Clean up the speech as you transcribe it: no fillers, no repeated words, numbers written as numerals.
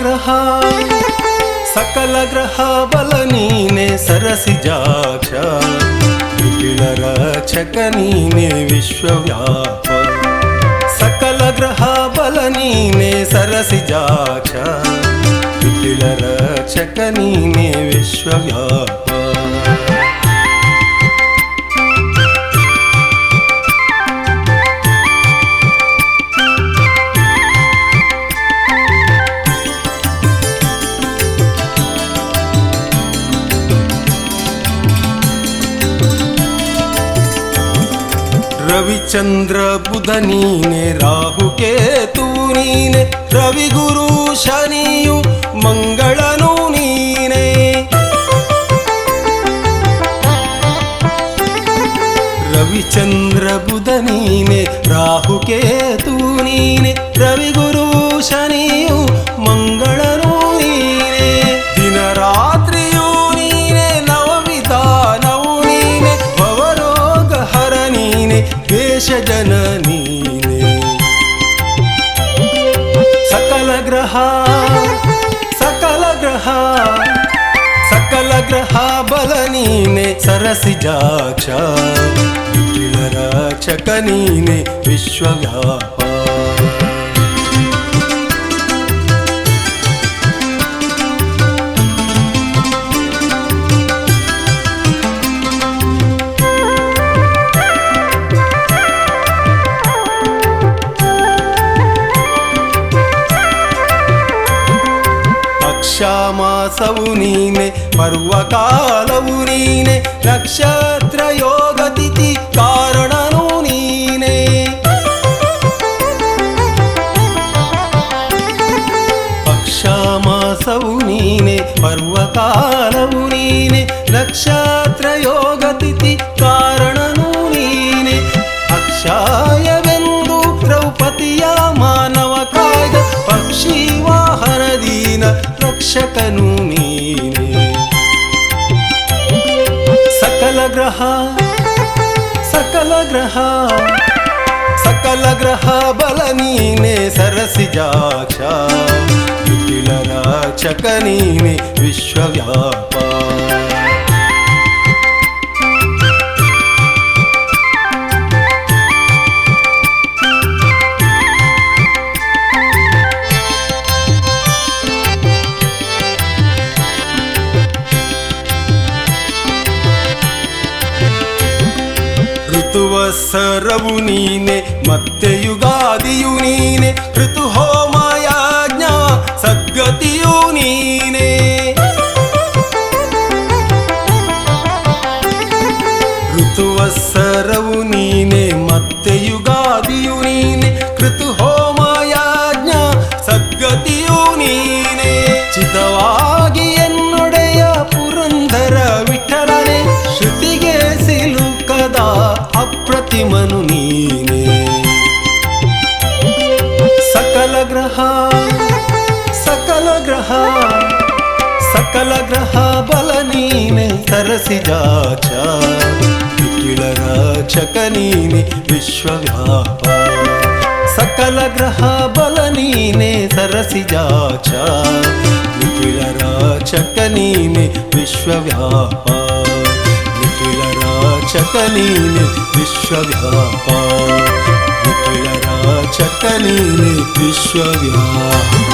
ಗ್ರಹ ಸಕಲ ಗ್ರಹ ಬಲ ನೀನೆ ಸರಸಿಜಾಕ್ಷ ನಿಖಿಲ ರಕ್ಷಕ ನೀನೆ ವಿಶ್ವವ್ಯಾಪ ಸಕಲ ಗ್ರಹ ಬಲ ನೀನೆ ಸರಸಿಜಾಕ್ಷ ನಿಖಿಲ ರಕ್ಷಕ ನೀನೆ ವಿಶ್ವವ್ಯಾಪ ರವಿಚಂದ್ರ ಬುಧ ನೀನೆ ರಾಹು ಕೇತು ನೀನೆ ರವಿ ಗುರು ಶನಿಯು ಮಂಗಳನು ನೀನೆ ರವಿಚಂದ್ರ ಬುಧ ನೀನೆ ರಾಹು ಕೇತು ನೀನೆ ರವಿ ಗುರು ಶನಿಯು ಮಂಗಳನು ನೀನೆ ದಿನ ರಾತ್ರಿಯು ನೀನೆ ನವವಿಧಾನವು ನೀನೆ ಭವರೋಗ ಹರ ನೀನೆ ದೇಶ ಜನ ನೀನೆ ಸಕಲ ಗ್ರಹ ಸಕಲ ಗ್ರಹ ಬಲ ನೀನೆ ಸರಸಿಜಾಕ್ಷ ನಿಖಿಲ ರಕ್ಷಕ ನೀನೆ ವಿಶ್ವವ್ಯಾಪ ಮಾಸವು ನೀನೆ ಪರ್ವಕಾಲವು ನೀನೆ ನಕ್ಷತ್ರ ಯೋಗ ತಿಥಿ ಕಾರಣನು ನೀನೆ ಪಕ್ಷ ಮಾಸವು ನೀನೆ ಪರ್ವಕಾಲವು ನೀನೆ ನಕ್ಷತ್ರ ಯೋಗ ತಿಥಿ ಕಾರಣನು ನೀನೆ ಅಕ್ಷಯವೆಂದು ದ್ರೌಪದಿಯ ಮಾನವ ಕಾಯ್ದ ಪಕ್ಷಿ ವಾಹನ ದೀನ ರಕ್ಷಕನು ನೀನೆ ಸಕಲ ಗ್ರಹ ಬಲ ನೀನೆ ಸರಸಿಜಾಕ್ಷ ನಿಖಿಲ ರಕ್ಷಕ ನೀನೆ ವಿಶ್ವವ್ಯಾಪ ಋತುವತ್ಸರವು ನೀನೆ ಮತ್ತೆ ಯುಗಾದಿಯು ನೀನೆ ಋತು ಹೋಮ ಯಾಜ್ಞ ಸದ್ಗತಿಯು ನೀನೆ ಋತುವತ್ಸರವು ನೀನೆ ಮತ್ತೆ ಯುಗಾದಿಯು ನೀನೆ ಋತು ಹೋಮ ಯಾಜ್ಞ ಸದ್ಗತಿಯು ನೀನೆ ಚಿತವಾಗಿ ಎನ್ನೊಡೆಯ ಪುರಂದರ ವಿಠಲನೆ ಶ್ರುತಿಗೆ ಸಿಲುಕದ ಅಪ್ರತಿಮನು ನೀನೆ ಸಕಲ ಗ್ರಹ ಬಲ ನೀನೆ ಸರಸಿಜಾಕ್ಷ ನಿಖಿಲ ರಕ್ಷಕ ನೀನೆ ವಿಶ್ವವ್ಯಾಪ ಸಕಲ ಗ್ರಹ ಬಲ ನೀನೆ ಸರಸಿಜಾಕ್ಷ ನಿಖಿಲ ರಕ್ಷಕ ನೀನೆ ವಿಶ್ವವ್ಯಾಪ ನಿಖಿಲ ರಕ್ಷಕ ನೀನೆ ವಿಶ್ವವ್ಯಾಪ ನಿಖಿಲ ರಕ್ಷಕ ನೀನೆ ವಿಶ್ವವ್ಯಾಪ